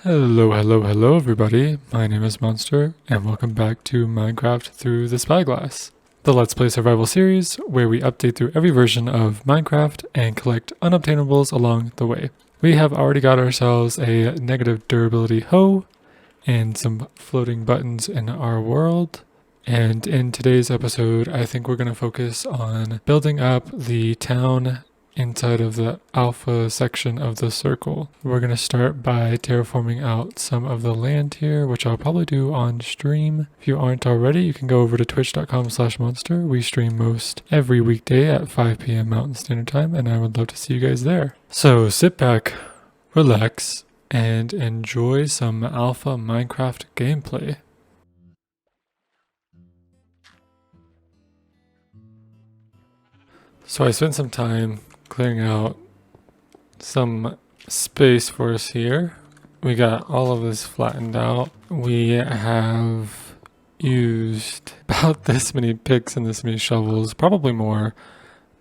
Hello everybody, my name is Monster, and welcome back to Minecraft through the Spyglass, the Let's Play survival series where we update through every version of Minecraft and collect unobtainables along the way. We have already got ourselves a negative durability hoe and some floating buttons in our world. And in today's episode, I think we're going to focus on building up the town inside of the alpha section of the circle. We're going to start by terraforming out some of the land here, which I'll probably do on stream. If you aren't already, you can go over to twitch.com/monster. We stream most every weekday at 5 p.m. Mountain Standard Time, and I would love to see you guys there. So sit back, relax, and enjoy some alpha Minecraft gameplay. So I spent some time clearing out some space for us here. We got all of this flattened out. We have used about this many picks and this many shovels, probably more,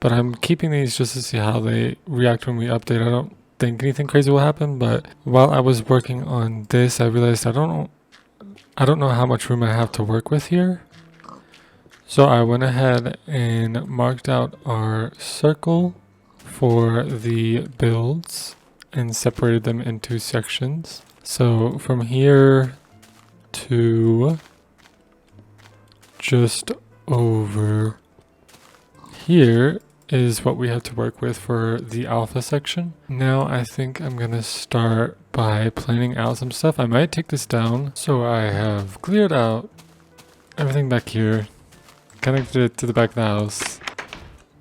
but I'm keeping these just to see how they react when we update. I don't think anything crazy will happen, but while I was working on this, I realized I don't know how much room I have to work with here. So I went ahead and marked out our circle for the builds and separated them into sections. So from here to just over here is what we have to work with for the alpha section. Now I think I'm gonna start by planning out some stuff. I might take this down. So I have cleared out everything back here, connected it to the back of the house,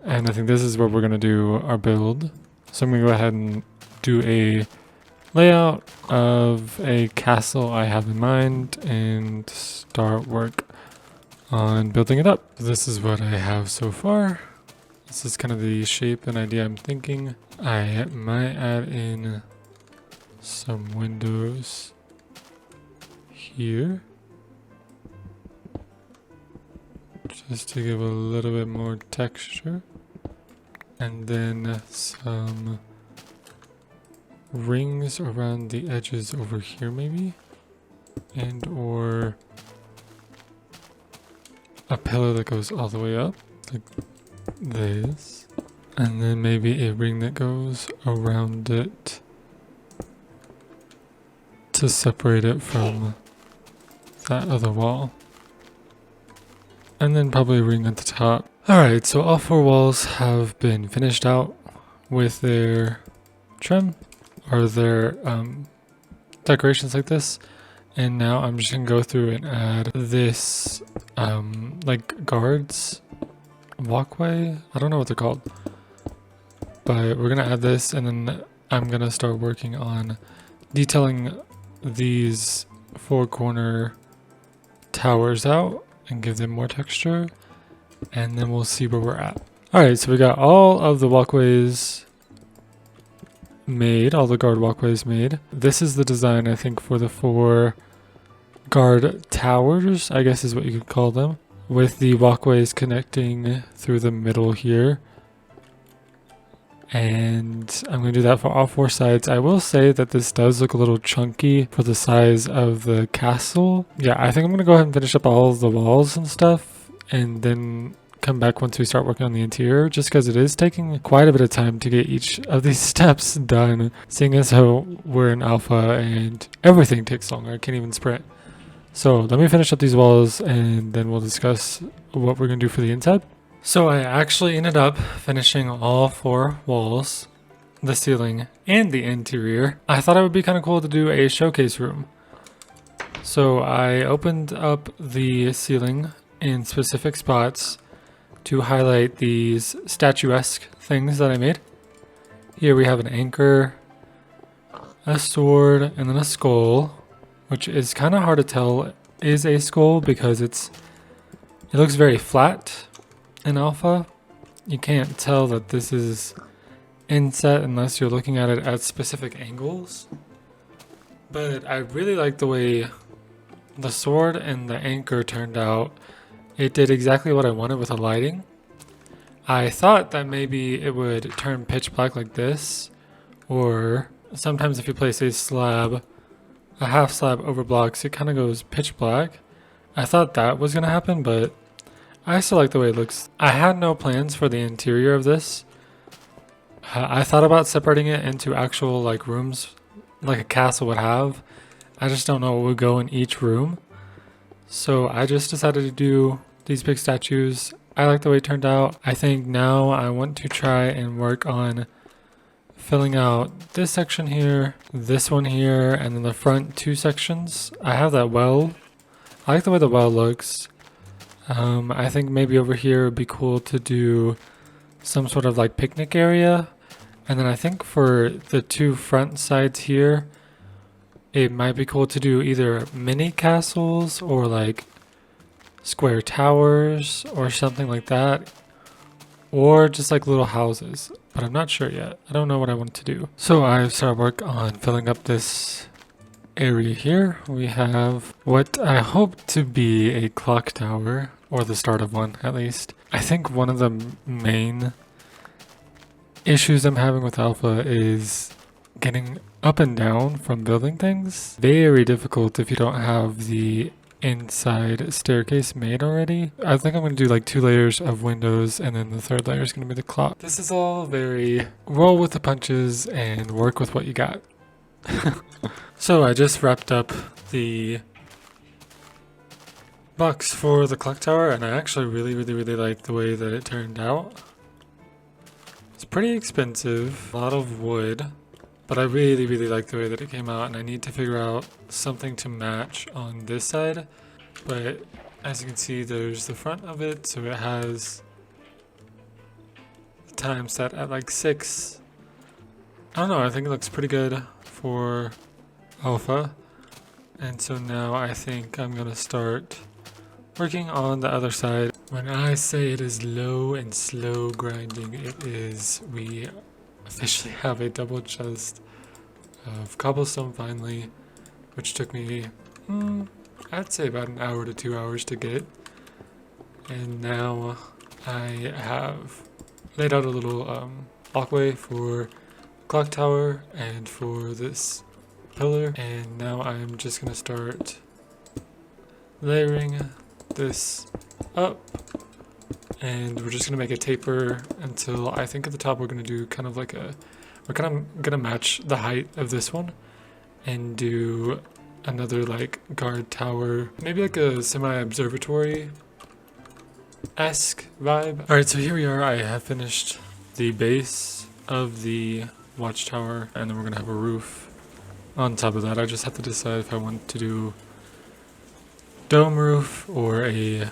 and I think this is where we're going to do our build. So I'm going to go ahead and do a layout of a castle I have in mind and start work on building it up. This is what I have so far. This is kind of the shape and idea I'm thinking. I might add in some windows here, just to give a little bit more texture, and then some rings around the edges over here maybe, and or a pillar that goes all the way up like this, and then maybe a ring that goes around it to separate it from that other wall. And then probably a ring at the top. Alright, so all four walls have been finished out with their trim or their decorations like this. And now I'm just gonna go through and add this like guards walkway. I don't know what they're called, but we're gonna add this, and then I'm gonna start working on detailing these four corner towers out and give them more texture, and then we'll see where we're at. Alright, so we got all of the walkways made, all the guard walkways made. This is the design, I think, for the four guard towers, I guess is what you could call them, with the walkways connecting through the middle here. And I'm going to do that for all four sides. I will say that this does look a little chunky for the size of the castle. Yeah, I think I'm going to go ahead and finish up all of the walls and stuff, and then come back once we start working on the interior, just because it is taking quite a bit of time to get each of these steps done, seeing as how we're in alpha and everything takes longer. I can't even sprint. So let me finish up these walls, and then we'll discuss what we're going to do for the inside. So I actually ended up finishing all four walls, the ceiling, and the interior. I thought it would be kind of cool to do a showcase room. So I opened up the ceiling in specific spots to highlight these statuesque things that I made. Here we have an anchor, a sword, and then a skull, which is kind of hard to tell is a skull because it looks very flat. In alpha, you can't tell that this is inset unless you're looking at it at specific angles. But I really like the way the sword and the anchor turned out. It did exactly what I wanted with the lighting. I thought that maybe it would turn pitch black like this, or sometimes if you place a slab a half slab over blocks, it kind of goes pitch black. I thought that was going to happen, but I still like the way it looks. I had no plans for the interior of this. I thought about separating it into actual like rooms like a castle would have. I just don't know what would go in each room. So I just decided to do these big statues. I like the way it turned out. I think now I want to try and work on filling out this section here, this one here, and then the front two sections. I have that well. I like the way the well looks. I think maybe over here it would be cool to do some sort of like picnic area. And then I think for the two front sides here, it might be cool to do either mini castles or like square towers or something like that. Or just like little houses. But I'm not sure yet. I don't know what I want to do. So I've started work on filling up this area here. We have what I hope to be a clock tower, or the start of one at least. I think one of the main issues I'm having with alpha is getting up and down from building things. Very difficult if you don't have the inside staircase made already. I think I'm going to do like 2 layers of windows, and then the third layer is going to be the clock. This is all very roll with the punches and work with what you got. So I just wrapped up the box for the clock tower, and I actually really like the way that it turned out. It's pretty expensive, a lot of wood, but I really like the way that it came out, and I need to figure out something to match on this side. But as you can see, there's the front of it, so it has the time set at like 6. I don't know, I think it looks pretty good for alpha. And so now I think I'm gonna start working on the other side. When I say it is low and slow grinding, it is. We officially have a double chest of cobblestone finally, which took me, I'd say about an hour to 2 hours to get. And now I have laid out a little walkway for clock tower and for this pillar, and now I'm just gonna start layering this up, and we're just gonna make a taper until I think at the top we're gonna do kind of like we're kind of gonna match the height of this one and do another like guard tower, maybe like a semi-observatory esque vibe. Alright, so here we are. I have finished the base of the watchtower, and then we're gonna have a roof on top of that. I just have to decide if I want to do dome roof or a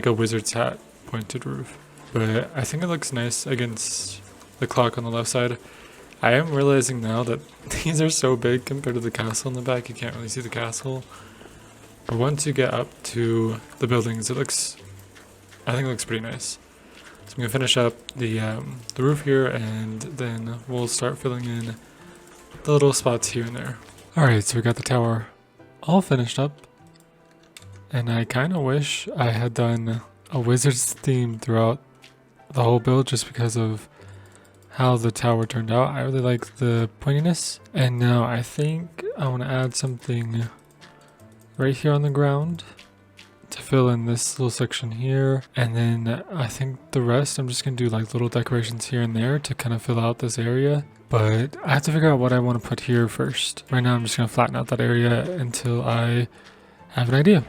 wizard's hat pointed roof. But I think it looks nice against the clock on the left side. I am realizing now that these are so big compared to the castle in the back, you can't really see the castle. But once you get up to the buildings, I think it looks pretty nice. So I'm gonna finish up the roof here, and then we'll start filling in the little spots here and there. Alright, so we got the tower all finished up, and I kind of wish I had done a wizard's theme throughout the whole build just because of how the tower turned out. I really like the pointiness, and now I think I want to add something right here on the ground to fill in this little section here, and then I think the rest I'm just gonna do like little decorations here and there to kind of fill out this area. But I have to figure out what I want to put here first. Right now I'm just gonna flatten out that area until I have an idea.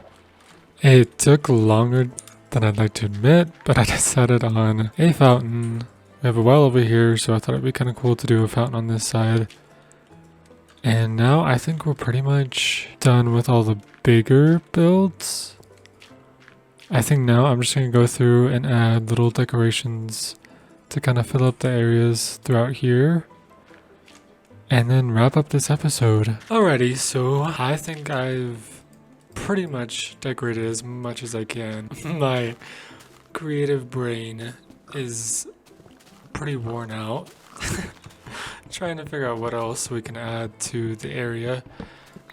It took longer than I'd like to admit, but I decided on a fountain. We have a well over here, so I thought it'd be kind of cool to do a fountain on this side. And now I think we're pretty much done with all the bigger builds. I think now I'm just going to go through and add little decorations to kind of fill up the areas throughout here, and then wrap up this episode. Alrighty, so I think I've pretty much decorated as much as I can. My creative brain is pretty worn out. Trying to figure out what else we can add to the area.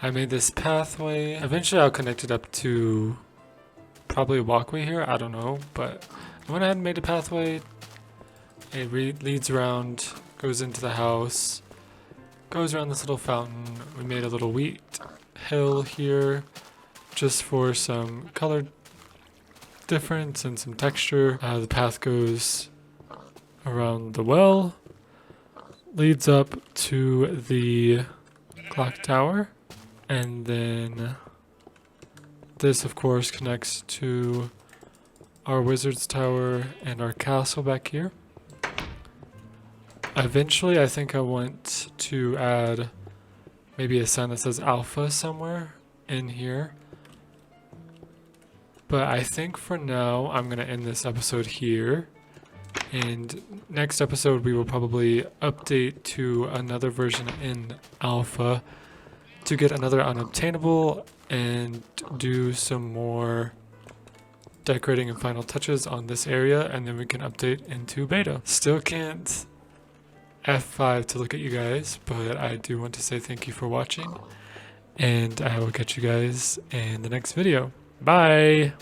I made this pathway. Eventually I'll connect it up to probably a walkway here, I don't know, but I went ahead and made a pathway. It leads around, goes into the house, goes around this little fountain. We made a little wheat hill here just for some color difference and some texture. The path goes around the well, leads up to the clock tower, and then this of course connects to our wizard's tower and our castle back here. Eventually I think I want to add maybe a sign that says alpha somewhere in here. But I think for now I'm going to end this episode here. And next episode we will probably update to another version in alpha to get another unobtainable and do some more decorating and final touches on this area, and then we can update into beta. Still can't F5 to look at you guys, but I do want to say thank you for watching, and I will catch you guys in the next video. Bye!